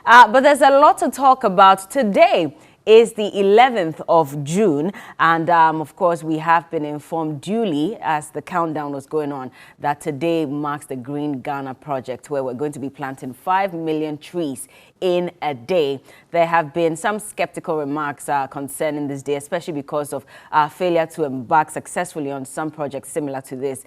But there's a lot to talk about today. Is the 11th of June, and of course we have been informed duly as the countdown was going on that today marks the Green Ghana project, where we're going to be planting 5 million trees in a day. There have been some skeptical remarks concerning this day, especially because of failure to embark successfully on some projects similar to this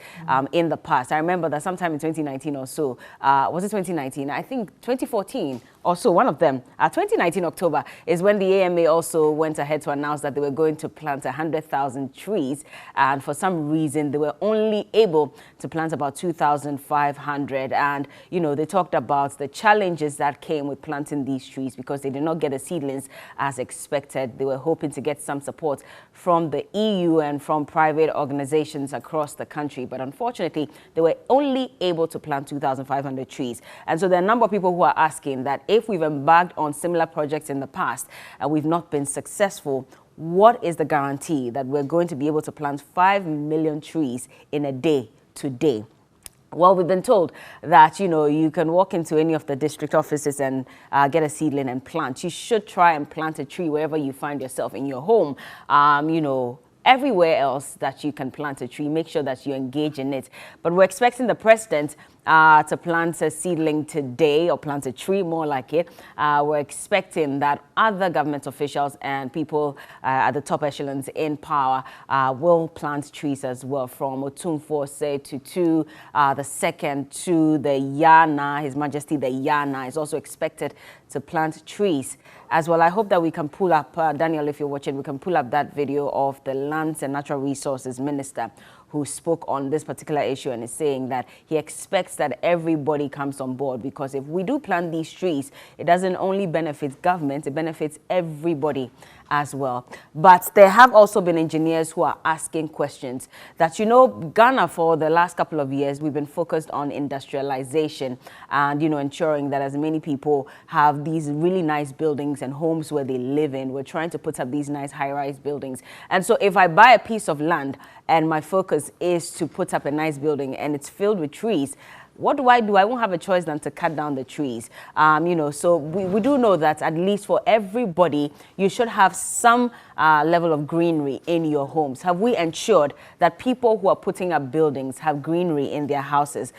in the past. I remember that sometime in 2019 or so, was it 2019? I think 2014 or so, one of them, 2019 October, is when the AMA also went ahead to announce that they were going to plant 100,000 trees. And for some reason, they were only able to plant about 2,500. And, you know, they talked about the challenges that came with planting these trees because they did not get the seedlings as expected. They were hoping to get some support from the EU and from private organizations across the country. But unfortunately, they were only able to plant 2,500 trees. And so there are a number of people who are asking that if we've embarked on similar projects in the past and we've not been successful, what is the guarantee that we're going to be able to plant 5 million trees in a day today? Well, we've been told that, you know, you can walk into any of the district offices and get a seedling and plant. You should try and plant a tree wherever you find yourself, in your home, you know, everywhere else that you can plant a tree. Make sure that you engage in it. But we're expecting the president to plant a seedling today, or plant a tree, more like it. We're expecting that other government officials and people at the top echelons in power will plant trees as well, from Otumfuo Osei Tutu, the second, to the Yana, His Majesty the Yana is also expected to plant trees as well. I hope that we can pull up, Daniel, if you're watching, we can pull up that video of the Lands and Natural Resources Minister who spoke on this particular issue and is saying that he expects that everybody comes on board, because if we do plant these trees, it doesn't only benefit government, it benefits everybody as well. But there have also been engineers who are asking questions that, you know, Ghana for the last couple of years, we've been focused on industrialization and, you know, ensuring that as many people have these really nice buildings and homes where they live in. We're trying to put up these nice high-rise buildings. And so if I buy a piece of land and my focus is to put up a nice building and it's filled with trees, what do? I won't have a choice than to cut down the trees. You know, so we do know that at least for everybody, you should have some level of greenery in your homes. Have we ensured that people who are putting up buildings have greenery in their houses?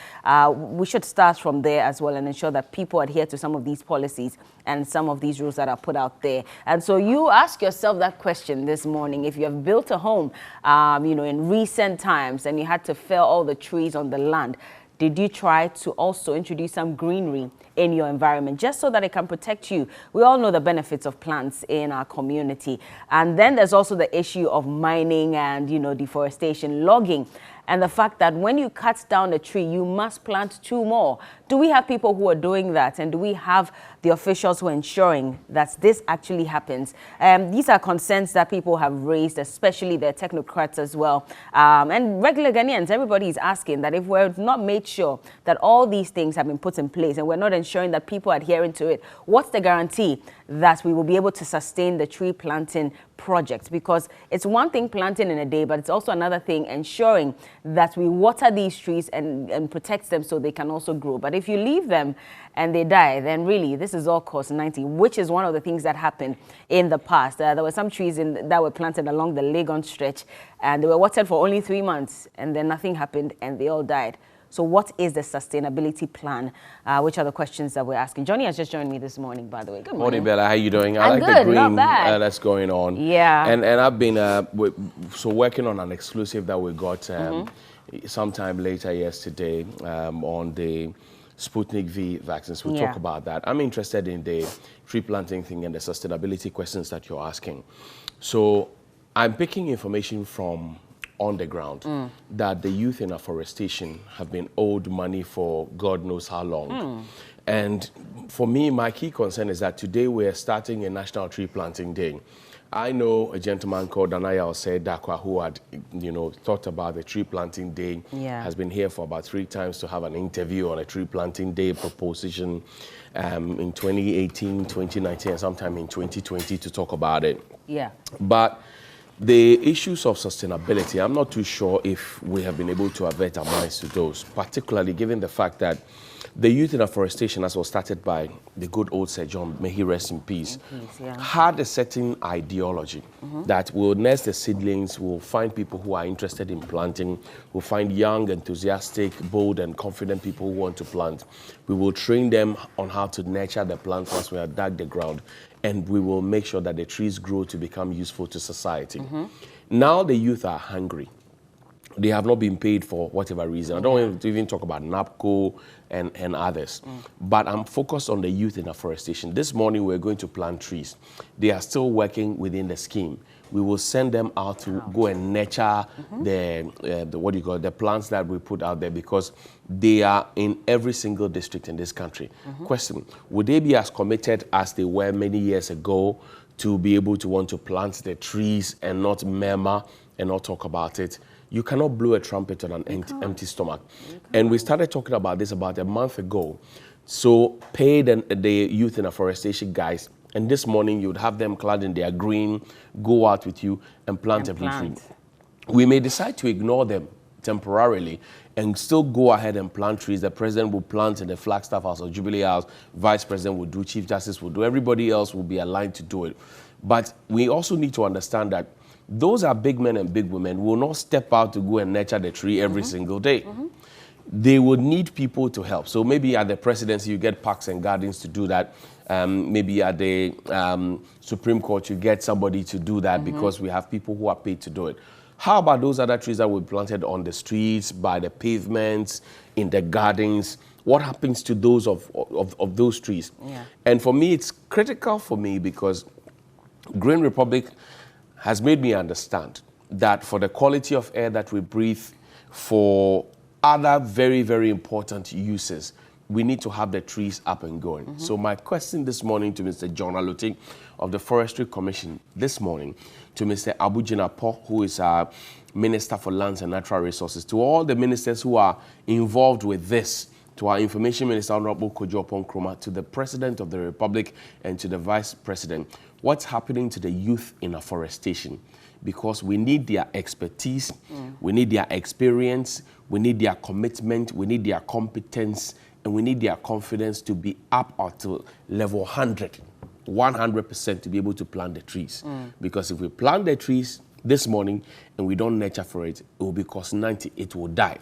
We should start from there as well and ensure that people adhere to some of these policies and some of these rules that are put out there. And so you ask yourself that question this morning. If you have built a home, you know, in recent times and you had to fell all the trees on the land, did you try to also introduce some greenery in your environment, just so that it can protect you? We all know the benefits of plants in our community. And then there's also the issue of mining and, you know, deforestation, logging, and the fact that when you cut down a tree, you must plant 2 more. Do we have people who are doing that? And do we have the officials who are ensuring that this actually happens? These are concerns that people have raised, especially the technocrats as well. And regular Ghanaians, everybody is asking that if we're not made sure that all these things have been put in place and we're not ensuring that people are adhering to it, what's the guarantee that we will be able to sustain the tree planting project? Because it's one thing planting in a day, but it's also another thing ensuring that we water these trees and protect them so they can also grow. But if you leave them and they die, then really this is all cost 90, which is one of the things that happened in the past. There were some trees that were planted along the Legon stretch, and they were watered for only 3 months, and then nothing happened and they all died. So what is the sustainability plan? Which are the questions that we're asking? Johnny has just joined me this morning, by the way. Good morning. Morning, Bella. How you doing? I I'm like good, the green not bad. that's going on. Yeah. And I've been working on an exclusive that we got sometime later yesterday on the Sputnik V vaccines. We'll talk about that. I'm interested in the tree planting thing and the sustainability questions that you're asking. So I'm picking information from on the ground that the youth in afforestation have been owed money for God knows how long. And for me, my key concern is that today we're starting a National Tree Planting Day. I know a gentleman called Danaya Osei Dakwa who had, you know, thought about the tree planting day, has been here for about 3 times to have an interview on a tree planting day proposition in 2018, 2019, and sometime in 2020 to talk about it. But the issues of sustainability, I'm not too sure if we have been able to avert our minds to those, particularly given the fact that the youth in afforestation, as was started by the good old Sir John, may he rest in peace, Yeah. had a certain ideology that we'll nest the seedlings, we'll find people who are interested in planting, we'll find young, enthusiastic, bold, and confident people who want to plant. We will train them on how to nurture the plants once we have dug the ground, and we will make sure that the trees grow to become useful to society. Now the youth are hungry. They have not been paid for whatever reason. I don't want to even talk about NAPCO and others. But I'm focused on the youth in afforestation. This morning we're going to plant trees. They are still working within the scheme. We will send them out to go and nurture the plants that we put out there, because they are in every single district in this country. Question, would they be as committed as they were many years ago to be able to want to plant the trees and not murmur and not talk about it? You cannot blow a trumpet on an empty stomach. And we started talking about this about a month ago. So pay the youth in afforestation guys, and this morning you'd have them clad in their green, go out with you and plant every tree. We may decide to ignore them temporarily and still go ahead and plant trees. The president will plant in the Flagstaff House or Jubilee House, Vice President will do, Chief Justice will do, everybody else will be aligned to do it. But we also need to understand that those are big men and big women who will not step out to go and nurture the tree every single day. They would need people to help. So maybe at the presidency, you get parks and gardens to do that. Maybe at the Supreme Court, you get somebody to do that because we have people who are paid to do it. How about those other trees that were planted on the streets, by the pavements, in the gardens? What happens to those of those trees? And for me, it's critical for me because Green Republic has made me understand that for the quality of air that we breathe, for other very, very important uses, we need to have the trees up and going. So my question this morning to Mr. John Alote of the Forestry Commission this morning, to Mr. Abu Jinapo, who is our Minister for Lands and Natural Resources, to all the ministers who are involved with this, to our Information Minister, Honorable Kojo Nkrumah, to the President of the Republic and to the Vice President, what's happening to the youth in afforestation? Because we need their expertise, we need their experience, we need their commitment, we need their competence, and we need their confidence to be up to level 100% to be able to plant the trees. Because if we plant the trees this morning and we don't nurture for it, it will be cost 90, it will die.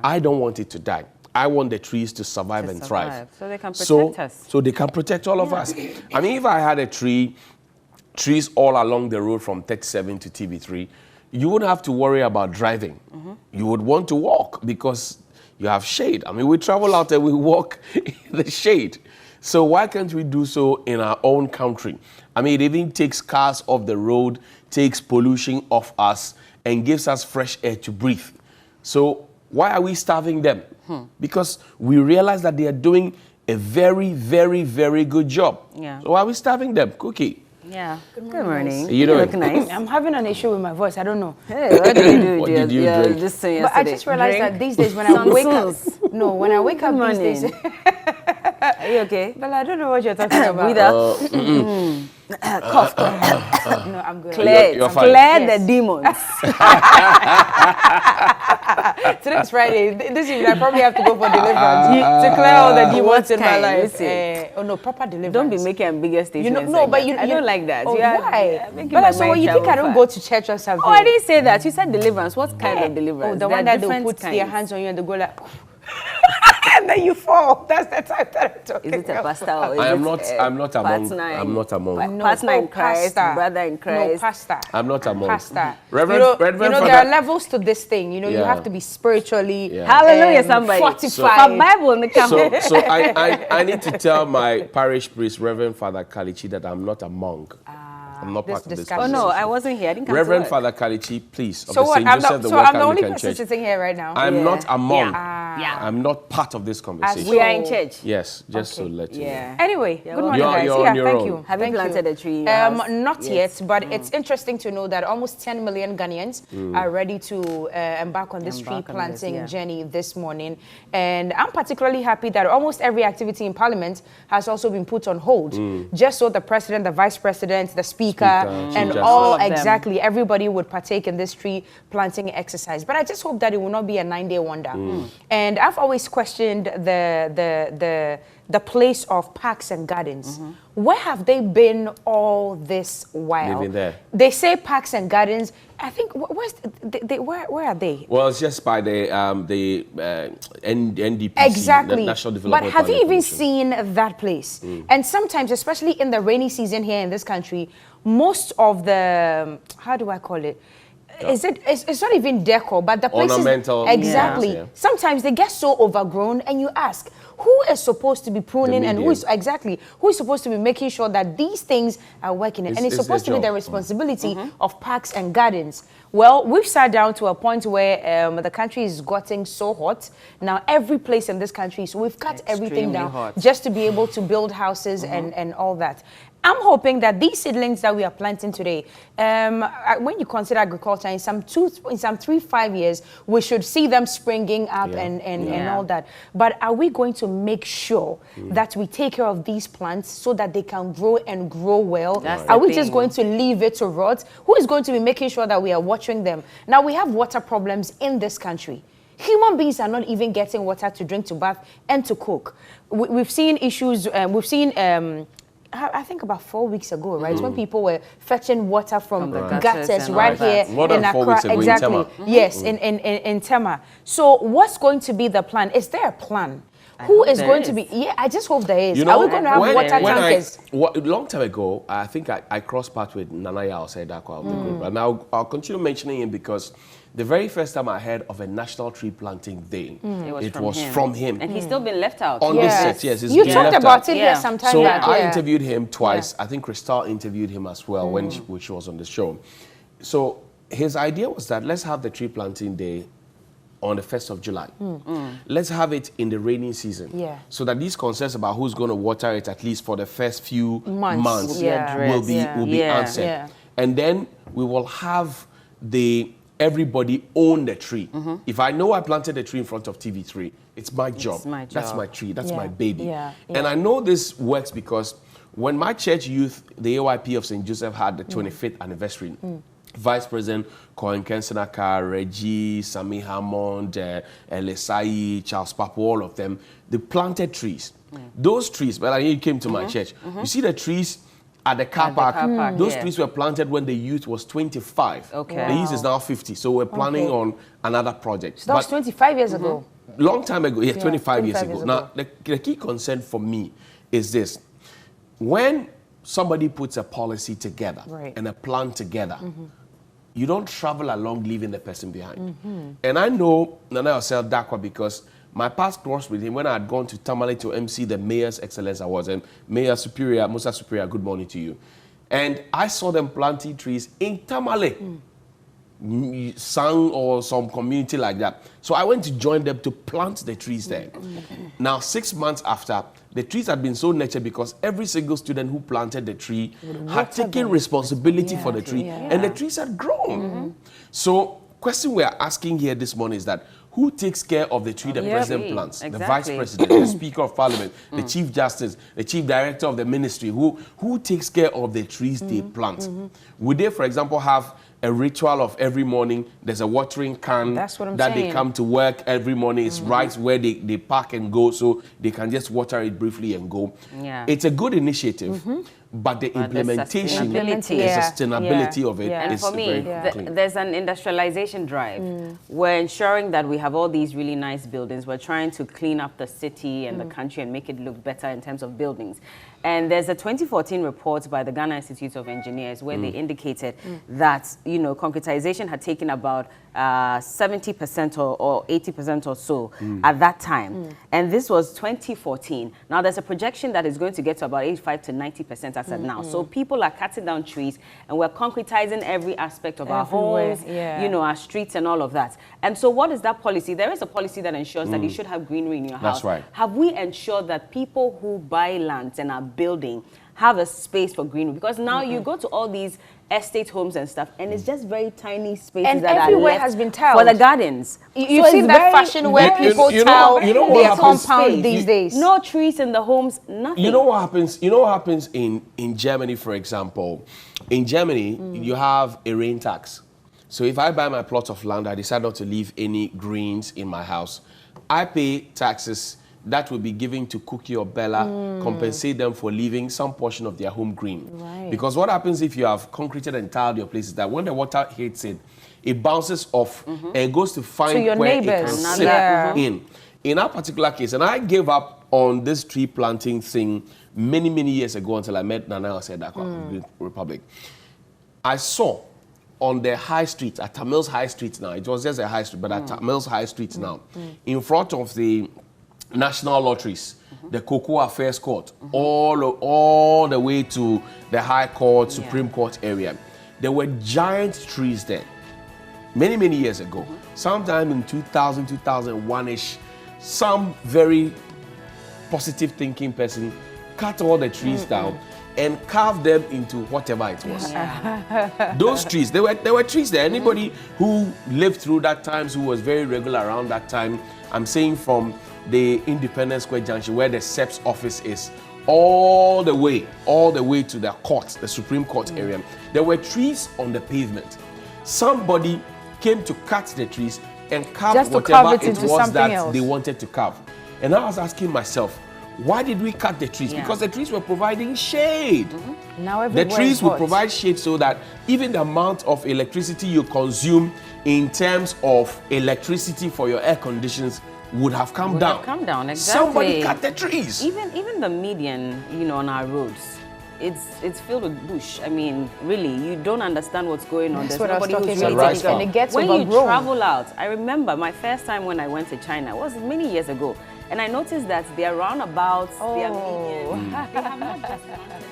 I don't want it to die. I want the trees to survive and thrive. So they can protect us. So they can protect all of us. I mean, if I had a trees all along the road from 37 to TV3, you wouldn't have to worry about driving. You would want to walk because you have shade. I mean, we travel out there, we walk in the shade. So why can't we do so in our own country? I mean, it even takes cars off the road, takes pollution off us, and gives us fresh air to breathe. So why are we starving them? Because we realize that they are doing a very, very, very good job. So why are we starving them? Cookie. Good morning. You look nice. I'm having an issue with my voice. I don't know. Hey, what did you do? What did you drink? Just But I just realized that these days when I wake up, when I wake up these days, are you okay? Well, I don't know what you're talking about. Breathe out. Cough. No, I'm good. You're fine. Clear the demons. Today's Friday. This evening I probably have to go for deliverance to clear all the demons in my life. Oh no, proper deliverance. Don't be making ambiguous statements. I don't like that. Oh, why? But so you think I don't go to church or something? Oh, I didn't say that. You said deliverance. What kind of deliverance? Oh, the one that they'll put their hands on you and they go like, and then you fall. That's the type that I'm talking about. Is it a pastor or is I'm not among. I'm not among. No, partner in Christ, pastor. brother in Christ. No, pastor. I'm not among. Pastor. Reverend there are levels to this thing. You have to be spiritually Hallelujah, somebody. Fortified. For Bible in the camp. So I need to tell my parish priest, Reverend Father Kalichi, that I'm not among. I'm not part of this discussion. Oh no, I wasn't here. I didn't come Reverend to work. Father Kalichi, please. Of So the what? St. Joseph the I'm the only Anglican person Church. sitting here right now. I'm not among. Yeah. I'm not part of this conversation. We are in church. Yes, just to let you know. Anyway, good morning, You're- guys. you're on your Thank own. you. Have you Thank planted a tree in your house? Not yet, but it's interesting to know that almost 10 million Ghanaians are ready to embark on this tree planting journey this morning. And I'm particularly happy that almost every activity in Parliament has also been put on hold, just so the President, the Vice President, the Speaker, and Chief all Justice. exactly everybody would partake in this tree planting exercise. But I just hope that it will not be a 9-day wonder. And And I've always questioned the place of parks and gardens. Where have they been all this while? They've been there. They say parks and gardens. I think where are they? Well, it's just by the NDPC, exactly. the National Development. But have you even Commission. seen that place? And sometimes, especially in the rainy season here in this country, most of the how do I call it? It's not even decor, but the places ornamental. Exactly. Yeah. Sometimes they get so overgrown, and you ask, who is supposed to be pruning and who is supposed to be making sure that these things are working? And it's supposed to be the responsibility of parks and gardens. Well, we've sat down to a point where the country is getting so hot. Now, every place in this country, so we've cut everything down just to be able to build houses and all that. I'm hoping that these seedlings that we are planting today, when you consider agriculture, in some 3-5 years, we should see them springing up and all that. But are we going to make sure that we take care of these plants so that they can grow and grow well? Are we just going to leave it to rot? Who is going to be making sure that we are watering them? Now, we have water problems in this country. Human beings are not even getting water to drink, to bath, and to cook. We've seen issues, we've seen... I think about 4 weeks ago, right? When people were fetching water from the gutters right here in Accra. Exactly. Yes, in Tema. So what's going to be the plan? Is there a plan? Who is going to be? Yeah, I just hope there is. Are we going to have water tankers? A long time ago, I think I crossed paths with Nanaya Osei-Darkwa of the group. And I'll continue mentioning him because the very first time I heard of a national tree planting day, it was from him. And he's still been left out. On this set, yes. You talked about it here sometime so back. I interviewed him twice. I think Crystal interviewed him as well when she was on the show. So his idea was that let's have the tree planting day on the 1st of July. Let's have it in the rainy season. So that these concerns about who's going to water it at least for the first few months will be answered. And then we will have everybody own the tree. If I know I planted a tree in front of TV3, it's my job. That's my tree. That's my baby. And I know this works because when my church youth, the AYP of St. Joseph, had the 25th anniversary, Vice President Cohen Kensenaka, Reggie, Sami Hammond, Lesai, Charles Papo, all of them, they planted trees. Those trees, but you came to my church, you see the trees at the car park. Those trees were planted when the youth was 25. The youth is now 50, so we're planning on another project. So that was 25 years ago. Long time ago, 25 years ago. Now, the key concern for me is this. When somebody puts a policy together and a plan together, you don't travel along leaving the person behind. And I know Nana Osei-Darkwa because my past cross with him when I had gone to Tamale to MC the Mayor's Excellence Awards, and Mayor Superior, Musa Superior, good morning to you. And I saw them planting trees in Tamale, Sang or some community like that. So I went to join them to plant the trees there. Now, 6 months after, the trees had been so nurtured because every single student who planted the tree had taken responsibility for the tree, and the trees had grown. So, question we are asking here this morning is that who takes care of the tree the president plants? The vice president, the speaker of parliament, the chief justice, the chief director of the ministry. Who takes care of the trees they plant? Would they, for example, have a ritual of every morning, there's a watering can that they come to work every morning. It's right where they park and go so they can just water it briefly and go. It's a good initiative, but the implementation, the sustainability of it is for me, there's an industrialization drive. We're ensuring that we have all these really nice buildings. We're trying to clean up the city and the country and make it look better in terms of buildings. And there's a 2014 report by the Ghana Institute of Engineers where they indicated that, you know, concretization had taken about 70% or 80% or so at that time. And this was 2014. Now, there's a projection that is going to get to about 85 to 90% as of now. So people are cutting down trees and we're concretizing every aspect of our homes, you know, our streets and all of that. And so what is that policy? There is a policy that ensures that you should have greenery in your house. That's right. Have we ensured that people who buy lands and are building have a space for greenery? Because now you go to all these estate homes and stuff, and it's just very tiny spaces and that everywhere are left has been tiled for the gardens. You see that fashion where people tile their compound these days. No trees in the homes, nothing. You know what happens? You know what happens in Germany, for example. In Germany, you have a rain tax. So if I buy my plot of land, I decide not to leave any greens in my house, I pay taxes that will be given to Cookie or Bella, compensate them for leaving some portion of their home green. Right. Because what happens if you have concreted and tiled your place is that when the water hits it, it bounces off and goes to find your where neighbors. it can sit Yeah. in. In our particular case, and I gave up on this tree planting thing many, many years ago until I met Nana Osedakwa of the Republic. I saw on the high street, at Tamil's High Street now, it was just a high street, but at Tamil's High Street now, in front of the National Lotteries, the Cocoa Affairs Court, all the way to the High Court, Supreme Court area. There were giant trees there, many, many years ago. Sometime in 2000, 2001-ish, some very positive thinking person cut all the trees down and carved them into whatever it was. Those trees, there were trees there. Anybody who lived through that times, who was very regular around that time, I'm saying from the Independence Square Junction where the SEP's office is, all the way to the court, the Supreme Court area. There were trees on the pavement. Somebody came to cut the trees and carve whatever it was that they wanted to carve. And I was asking myself, why did we cut the trees? Because the trees were providing shade. Now the trees will provide shade so that even the amount of electricity you consume in terms of electricity for your air conditions would have come down. Exactly. Somebody cut the trees. Even the median, on our roads, it's filled with bush. I mean, really, you don't understand what's going on. That's There's nobody who's really really taking and it gets when overgrown. you travel out, I remember my first time when I went to China, it was many years ago, and I noticed that their roundabouts, their median, they have not just planted